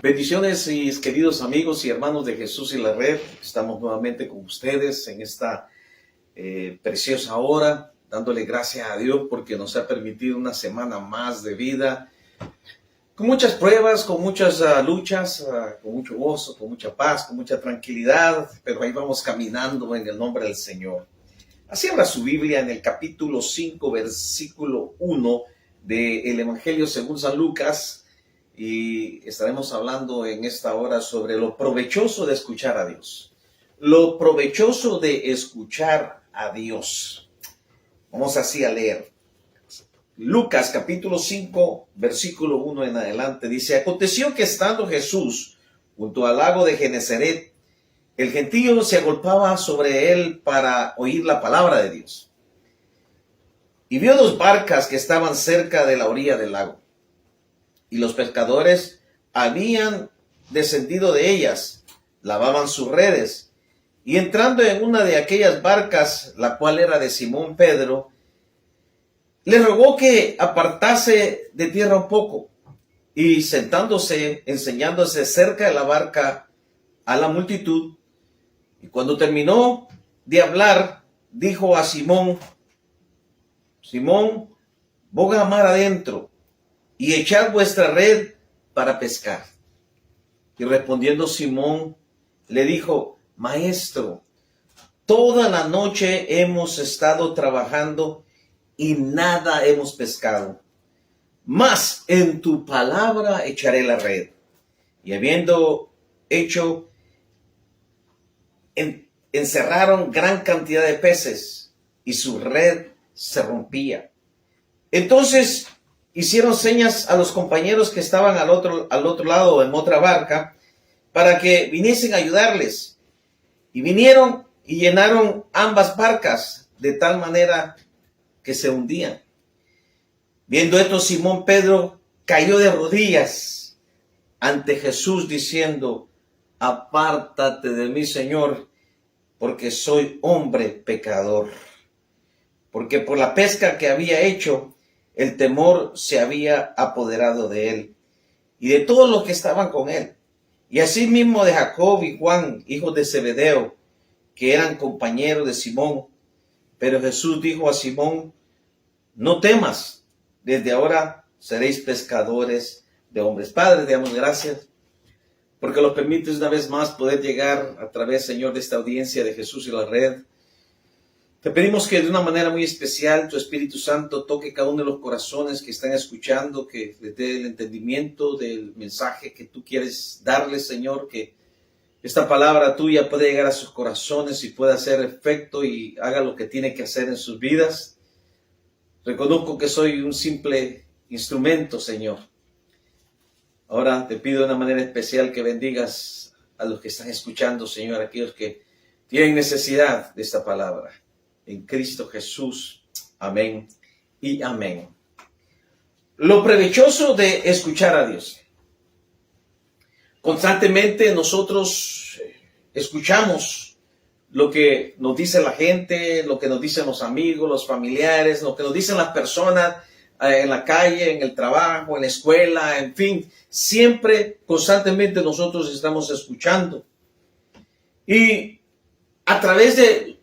Bendiciones, mis queridos amigos y hermanos de Jesús y la Red. Estamos nuevamente con ustedes en esta preciosa hora, dándole gracias a Dios porque nos ha permitido una semana más de vida, con muchas pruebas, con muchas luchas, con mucho gozo, con mucha paz, con mucha tranquilidad, pero ahí vamos caminando en el nombre del Señor. Así abra su Biblia en el capítulo 5, versículo 1 del Evangelio según San Lucas. Y estaremos hablando en esta hora sobre lo provechoso de escuchar a Dios. Lo provechoso de escuchar a Dios. Vamos así a leer. Lucas capítulo 5, versículo 1 en adelante. Dice: aconteció que estando Jesús junto al lago de Genezaret, el gentío se agolpaba sobre él para oír la palabra de Dios. Y vio dos barcas que estaban cerca de la orilla del lago. Y los pescadores habían descendido de ellas, lavaban sus redes, y entrando en una de aquellas barcas, la cual era de Simón Pedro, le rogó que apartase de tierra un poco, y sentándose, enseñándose cerca de la barca a la multitud, y cuando terminó de hablar, dijo a Simón: Simón, boga mar adentro, y echad vuestra red para pescar. Y respondiendo Simón, le dijo: Maestro, toda la noche hemos estado trabajando y nada hemos pescado. Mas en tu palabra echaré la red. Y habiendo hecho, encerraron gran cantidad de peces, y su red se rompía. Entonces hicieron señas a los compañeros que estaban al otro lado en otra barca para que viniesen a ayudarles. Y vinieron y llenaron ambas barcas de tal manera que se hundían. Viendo esto, Simón Pedro cayó de rodillas ante Jesús diciendo: apártate de mí, Señor, porque soy hombre pecador. Porque por la pesca que había hecho, el temor se había apoderado de él y de todos los que estaban con él, y asimismo de Jacob y Juan, hijos de Zebedeo, que eran compañeros de Simón. Pero Jesús dijo a Simón: no temas, desde ahora seréis pescadores de hombres. Padre, te damos gracias porque nos permites una vez más poder llegar a través, Señor, de esta audiencia de Jesús y la Red. Te pedimos que de una manera muy especial tu Espíritu Santo toque cada uno de los corazones que están escuchando, que les dé el entendimiento del mensaje que tú quieres darles, Señor, que esta palabra tuya pueda llegar a sus corazones y pueda hacer efecto y haga lo que tiene que hacer en sus vidas. Reconozco que soy un simple instrumento, Señor. Ahora te pido de una manera especial que bendigas a los que están escuchando, Señor, aquellos que tienen necesidad de esta palabra. En Cristo Jesús. Amén y amén. Lo provechoso de escuchar a Dios. Constantemente nosotros escuchamos lo que nos dice la gente, lo que nos dicen los amigos, los familiares, lo que nos dicen las personas en la calle, en el trabajo, en la escuela, en fin. Siempre, constantemente nosotros estamos escuchando. Y a través de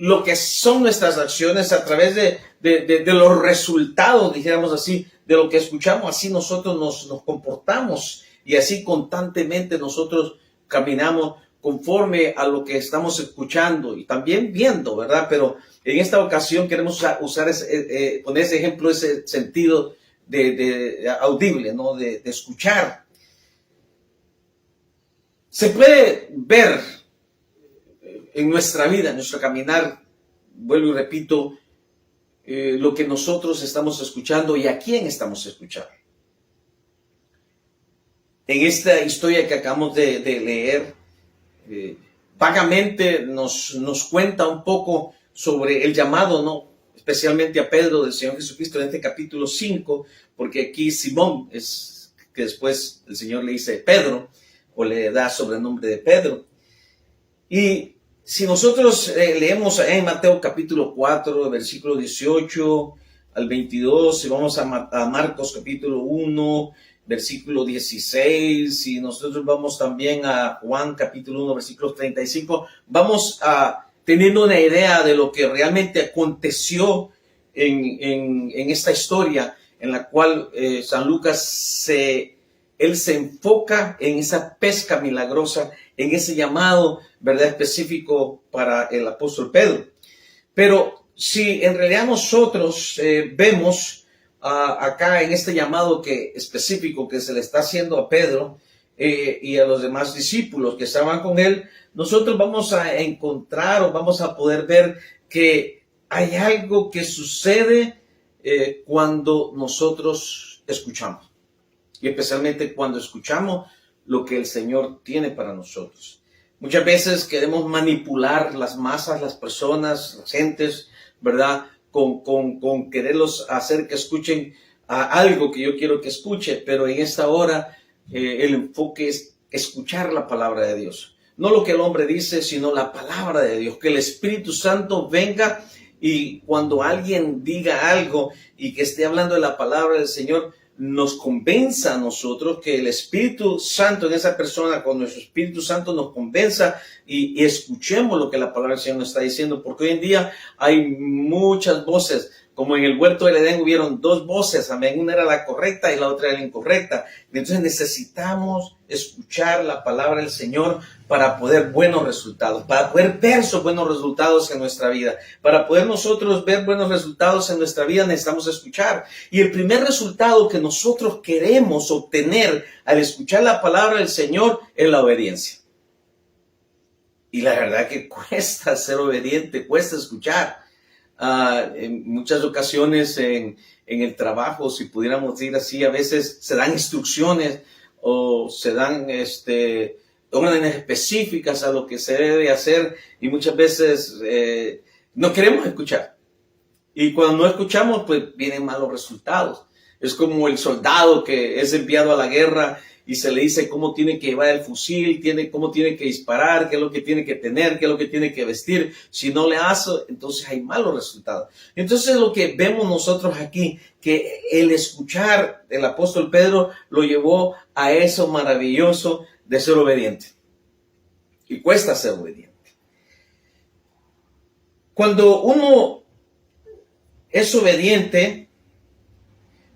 lo que son nuestras acciones, a través de los resultados, dijéramos así, de lo que escuchamos, así nosotros nos comportamos y así constantemente nosotros caminamos conforme a lo que estamos escuchando y también viendo, ¿verdad? Pero en esta ocasión queremos poner ese ejemplo, ese sentido de audible, ¿no? De escuchar. Se puede ver en nuestra vida, en nuestro caminar, vuelvo y repito, lo que nosotros estamos escuchando y a quién estamos escuchando. En esta historia que acabamos de leer, vagamente nos cuenta un poco sobre el llamado, ¿no? Especialmente a Pedro del Señor Jesucristo en este capítulo 5, porque aquí Simón es que después el Señor le dice Pedro, o le da sobrenombre de Pedro. Y si nosotros leemos en Mateo capítulo 4, versículo 18 al 22, si vamos a Marcos capítulo 1, versículo 16, y nosotros vamos también a Juan capítulo 1, versículo 35, vamos a teniendo una idea de lo que realmente aconteció en esta historia en la cual San Lucas él se enfoca en esa pesca milagrosa, en ese llamado, ¿verdad?, específico para el apóstol Pedro. Pero si en realidad nosotros vemos acá en este llamado específico que se le está haciendo a Pedro y a los demás discípulos que estaban con él, nosotros vamos a encontrar o vamos a poder ver que hay algo que sucede cuando nosotros escuchamos. Y especialmente cuando escuchamos lo que el Señor tiene para nosotros. Muchas veces queremos manipular las masas, las personas, las gentes, ¿verdad?, con quererlos hacer que escuchen algo que yo quiero que escuche, pero en esta hora el enfoque es escuchar la palabra de Dios. No lo que el hombre dice, sino la palabra de Dios. Que el Espíritu Santo venga y cuando alguien diga algo y que esté hablando de la palabra del Señor, nos convenza a nosotros, que el Espíritu Santo en esa persona, con nuestro Espíritu Santo nos convenza y escuchemos lo que la palabra del Señor nos está diciendo, porque hoy en día hay muchas voces, como en el huerto del Edén hubieron dos voces, amén, una era la correcta y la otra era la incorrecta. Entonces necesitamos escuchar la palabra del Señor para poder buenos resultados, para poder ver esos buenos resultados en nuestra vida. Para poder nosotros ver buenos resultados en nuestra vida necesitamos escuchar. Y el primer resultado que nosotros queremos obtener al escuchar la palabra del Señor es la obediencia. Y la verdad que cuesta ser obediente, cuesta escuchar. En muchas ocasiones en el trabajo, si pudiéramos decir así, a veces se dan instrucciones o se dan órdenes específicas a lo que se debe hacer y muchas veces no queremos escuchar. Y cuando no escuchamos, pues vienen malos resultados. Es como el soldado que es enviado a la guerra y se le dice cómo tiene que llevar el fusil, cómo tiene que disparar, qué es lo que tiene que tener, qué es lo que tiene que vestir. Si no le hace, entonces hay malos resultados. Entonces lo que vemos nosotros aquí, que el escuchar del apóstol Pedro lo llevó a eso maravilloso de ser obediente. Y cuesta ser obediente. Cuando uno es obediente,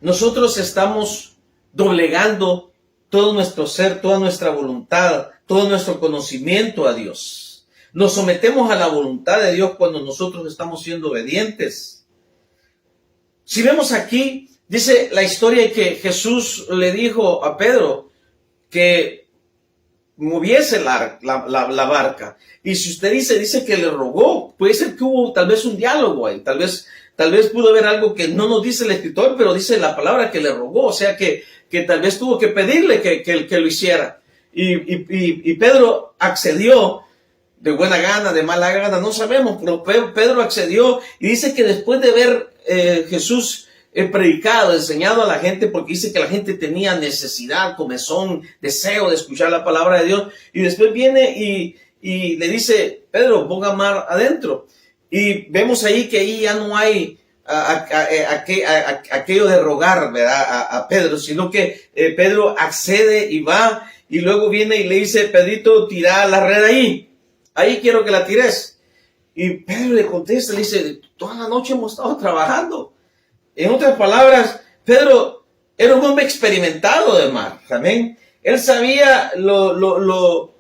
nosotros estamos doblegando todo nuestro ser, toda nuestra voluntad, todo nuestro conocimiento a Dios. Nos sometemos a la voluntad de Dios cuando nosotros estamos siendo obedientes. Si vemos aquí, dice la historia que Jesús le dijo a Pedro que moviese la barca. Y si usted dice que le rogó, puede ser que hubo tal vez un diálogo ahí, tal vez pudo haber algo que no nos dice el escritor, pero dice la palabra que le rogó, o sea que tal vez tuvo que pedirle que lo hiciera. Y Pedro accedió de buena gana, de mala gana, no sabemos, pero Pedro accedió y dice que después de ver Jesús predicado, enseñado a la gente, porque dice que la gente tenía necesidad, comezón, deseo de escuchar la palabra de Dios, y después viene y le dice, Pedro, ponga mar adentro. Y vemos ahí que ahí ya no hay aquello de rogar, ¿verdad?, a Pedro, sino que Pedro accede y va, y luego viene y le dice, Pedrito, tira la red ahí quiero que la tires. Y Pedro le contesta, le dice, toda la noche hemos estado trabajando. En otras palabras, Pedro era un hombre experimentado de mar, amén. Él sabía lo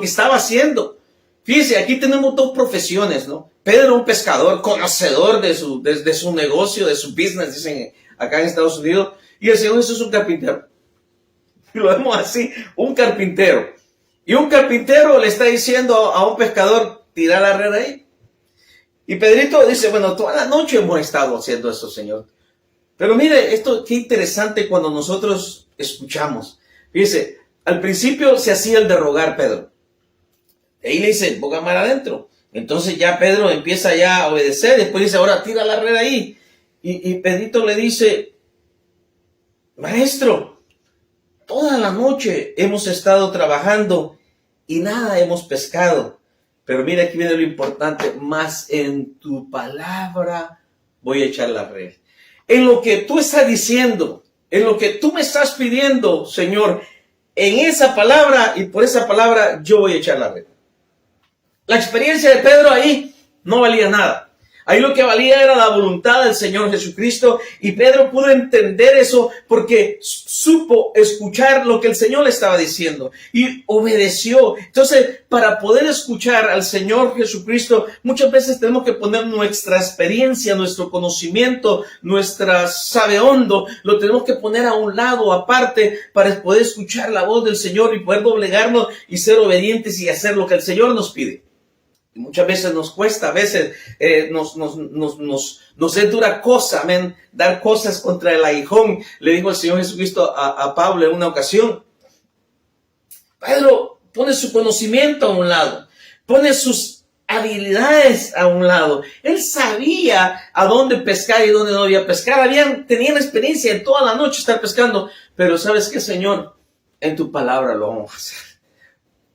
que estaba haciendo. Fíjese, aquí tenemos dos profesiones, ¿no? Pedro, un pescador, conocedor de su negocio, de su business, dicen acá en Estados Unidos. Y el Señor Jesús es un carpintero. Y lo vemos así, un carpintero. Y un carpintero le está diciendo a un pescador, tira la red ahí. Y Pedrito dice, bueno, toda la noche hemos estado haciendo eso, Señor. Pero mire, esto qué interesante cuando nosotros escuchamos. Fíjese, al principio se hacía el de rogar Pedro. Ahí le dice, ponga mar adentro. Entonces ya Pedro empieza ya a obedecer. Después dice, ahora tira la red ahí. Y Pedrito le dice, maestro, toda la noche hemos estado trabajando y nada hemos pescado. Pero mira, aquí viene lo importante, más en tu palabra voy a echar la red. En lo que tú estás diciendo, en lo que tú me estás pidiendo, Señor, en esa palabra y por esa palabra yo voy a echar la red. La experiencia de Pedro ahí no valía nada. Ahí lo que valía era la voluntad del Señor Jesucristo, y Pedro pudo entender eso porque supo escuchar lo que el Señor le estaba diciendo y obedeció. Entonces, para poder escuchar al Señor Jesucristo, muchas veces tenemos que poner nuestra experiencia, nuestro conocimiento, nuestra sabe hondo, lo tenemos que poner a un lado, aparte, para poder escuchar la voz del Señor y poder doblegarnos y ser obedientes y hacer lo que el Señor nos pide. Y muchas veces nos cuesta, a veces nos es dura cosa, amén, dar cosas contra el aguijón. Le dijo el Señor Jesucristo a Pablo en una ocasión. Pedro pone su conocimiento a un lado, pone sus habilidades a un lado. Él sabía a dónde pescar y dónde no había pescar. Tenían experiencia en toda la noche estar pescando. Pero ¿sabes qué, Señor? En tu palabra lo vamos a hacer.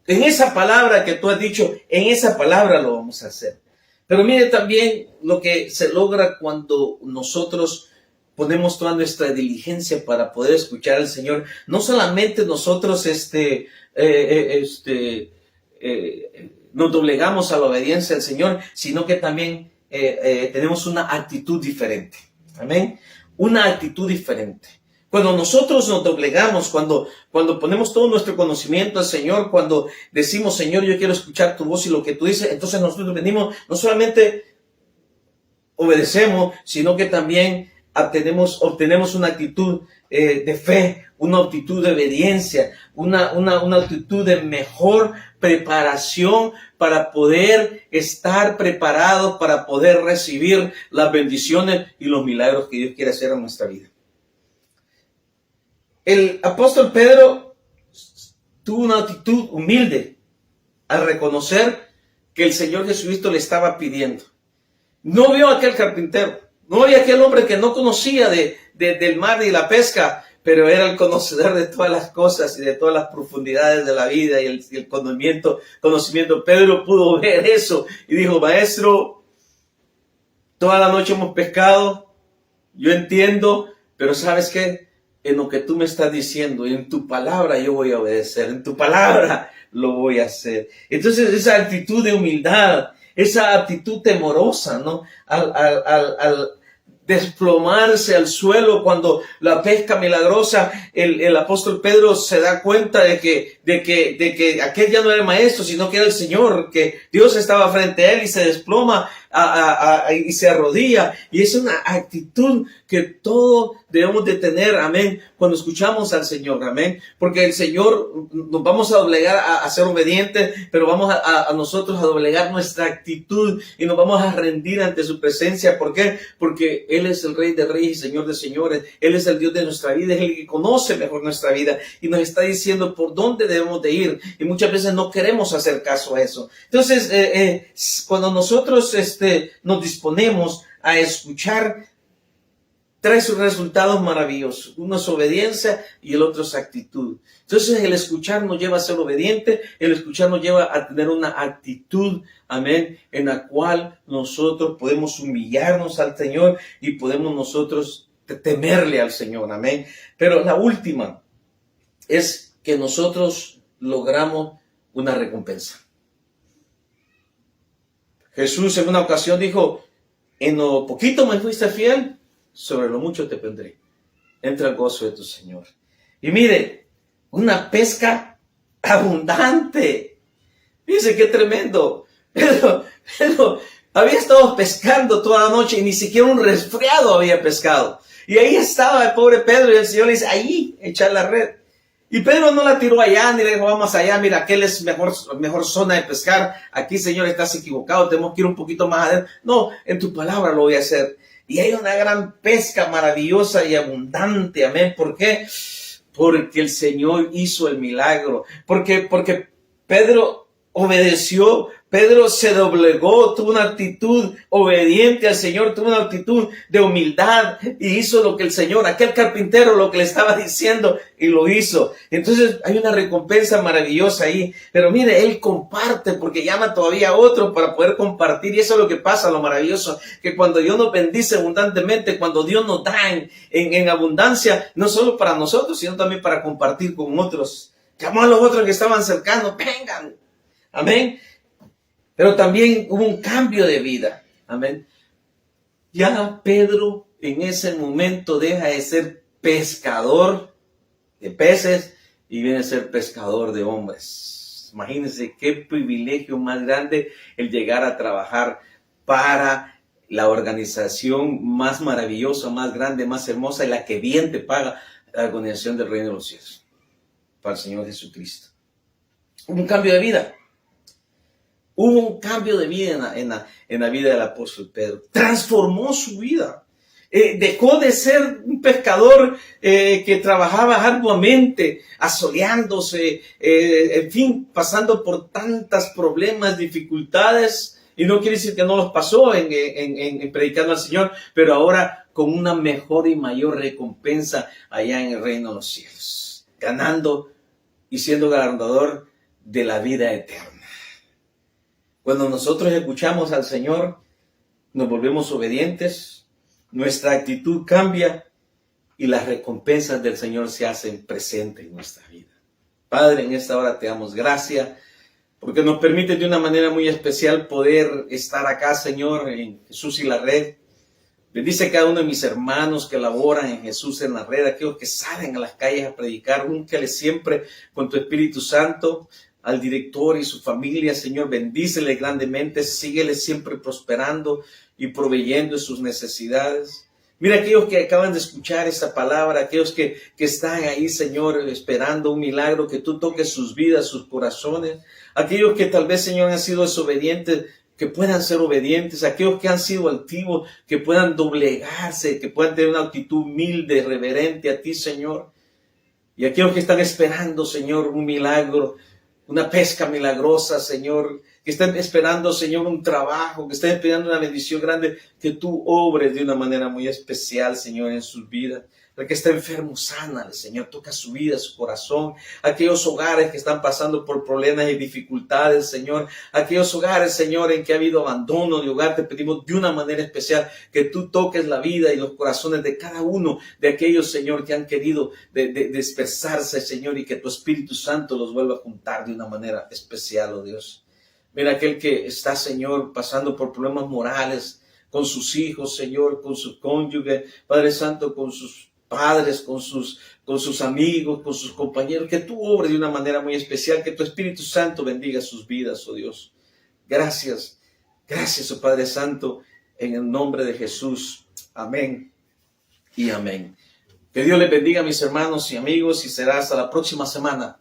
En esa palabra que tú has dicho, en esa palabra lo vamos a hacer. Pero mire también lo que se logra cuando nosotros ponemos toda nuestra diligencia para poder escuchar al Señor. No solamente nosotros nos doblegamos a la obediencia al Señor, sino que también tenemos una actitud diferente. Amén. Una actitud diferente. Cuando nosotros nos doblegamos, cuando ponemos todo nuestro conocimiento al Señor, cuando decimos, Señor, yo quiero escuchar tu voz y lo que tú dices, entonces nosotros venimos, no solamente obedecemos, sino que también obtenemos una actitud de fe, una actitud de obediencia, una actitud de mejor preparación para poder estar preparados, para poder recibir las bendiciones y los milagros que Dios quiere hacer en nuestra vida. El apóstol Pedro tuvo una actitud humilde al reconocer que el Señor Jesucristo le estaba pidiendo. No vio a aquel carpintero, no vio a aquel hombre que no conocía del mar y la pesca, pero era el conocedor de todas las cosas y de todas las profundidades de la vida y el conocimiento. Pedro pudo ver eso y dijo, Maestro, toda la noche hemos pescado, yo entiendo, pero ¿sabes qué? En lo que tú me estás diciendo, en tu palabra yo voy a obedecer, en tu palabra lo voy a hacer. Entonces esa actitud de humildad, esa actitud temorosa, ¿no? Al desplomarse al suelo cuando la pesca milagrosa, el apóstol Pedro se da cuenta de que aquel ya no era el maestro, sino que era el Señor, que Dios estaba frente a él y se desploma y se arrodilla. Y es una actitud que todos debemos de tener, amén, cuando escuchamos al Señor, amén, porque el Señor nos vamos a doblegar a ser obedientes, pero vamos a nosotros a doblegar nuestra actitud y nos vamos a rendir ante su presencia. ¿Por qué? Porque Él es el Rey de Reyes y Señor de Señores. Él es el Dios de nuestra vida, es el que conoce mejor nuestra vida y nos está diciendo por dónde debemos de ir, y muchas veces no queremos hacer caso a eso. Entonces, cuando nosotros nos disponemos a escuchar, trae sus resultados maravillosos. Uno es obediencia y el otro es actitud. Entonces el escuchar nos lleva a ser obediente, el escuchar nos lleva a tener una actitud, amén, en la cual nosotros podemos humillarnos al Señor y podemos nosotros temerle al Señor, amén. Pero la última es que nosotros logramos una recompensa. Jesús en una ocasión dijo, en lo poquito me fuiste fiel, sobre lo mucho te pondré. Entra al gozo de tu Señor. Y mire, una pesca abundante. Fíjense qué tremendo. Pero había estado pescando toda la noche y ni siquiera un resfriado había pescado. Y ahí estaba el pobre Pedro y el Señor le dice, ahí, echar la red. Y Pedro no la tiró allá, ni le dijo, vamos allá, mira, aquel es mejor zona de pescar. Aquí, Señor, estás equivocado, tenemos que ir un poquito más adentro. No, en tu palabra lo voy a hacer. Y hay una gran pesca maravillosa y abundante, amén. ¿Por qué? Porque el Señor hizo el milagro. Porque Pedro obedeció, Pedro se doblegó, tuvo una actitud obediente al Señor, tuvo una actitud de humildad y hizo lo que el Señor, aquel carpintero, lo que le estaba diciendo y lo hizo. Entonces hay una recompensa maravillosa ahí. Pero mire, él comparte porque llama todavía a otro para poder compartir. Y eso es lo que pasa, lo maravilloso, que cuando Dios nos bendice abundantemente, cuando Dios nos da en abundancia, no solo para nosotros, sino también para compartir con otros. Llamó a los otros que estaban cercanos, vengan. Amén. Pero también hubo un cambio de vida. Amén. Ya Pedro en ese momento deja de ser pescador de peces y viene a ser pescador de hombres. Imagínense qué privilegio más grande el llegar a trabajar para la organización más maravillosa, más grande, más hermosa y la que bien te paga, la organización del Reino de los Cielos, para el Señor Jesucristo. Hubo un cambio de vida. Hubo un cambio de vida en la vida del apóstol Pedro. Transformó su vida. Dejó de ser un pescador que trabajaba arduamente, asoleándose, en fin, pasando por tantos problemas, dificultades. Y no quiere decir que no los pasó en predicando al Señor, pero ahora con una mejor y mayor recompensa allá en el reino de los cielos. Ganando y siendo galardonador de la vida eterna. Cuando nosotros escuchamos al Señor, nos volvemos obedientes, nuestra actitud cambia y las recompensas del Señor se hacen presentes en nuestra vida. Padre, en esta hora te damos gracias porque nos permite de una manera muy especial poder estar acá, Señor, en Jesús y la Red. Bendice a cada uno de mis hermanos que laboran en Jesús en la Red, aquellos que salen a las calles a predicar, úncale siempre con tu Espíritu Santo. Al director y su familia, Señor, bendícele grandemente, síguele siempre prosperando y proveyendo sus necesidades. Mira aquellos que acaban de escuchar esta palabra, aquellos que están ahí, Señor, esperando un milagro, que tú toques sus vidas, sus corazones. Aquellos que tal vez, Señor, han sido desobedientes, que puedan ser obedientes. Aquellos que han sido altivos, que puedan doblegarse, que puedan tener una actitud humilde, reverente a ti, Señor. Y aquellos que están esperando, Señor, un milagro, una pesca milagrosa, Señor, que estén esperando, Señor, un trabajo, que estén esperando una bendición grande, que tú obres de una manera muy especial, Señor, en sus vidas. El que está enfermo, sánale, Señor, toca su vida, su corazón. Aquellos hogares que están pasando por problemas y dificultades, Señor. Aquellos hogares, Señor, en que ha habido abandono de hogar, te pedimos de una manera especial que tú toques la vida y los corazones de cada uno de aquellos, Señor, que han querido dispersarse, Señor, y que tu Espíritu Santo los vuelva a juntar de una manera especial, oh Dios. Mira aquel que está, Señor, pasando por problemas morales con sus hijos, Señor, con su cónyuge, Padre Santo, con sus padres, con sus amigos, con sus compañeros, que tú obres de una manera muy especial, que tu Espíritu Santo bendiga sus vidas, oh Dios. Gracias, oh Padre Santo, en el nombre de Jesús. Amén y amén. Que Dios les bendiga, mis hermanos y amigos, y será hasta la próxima semana.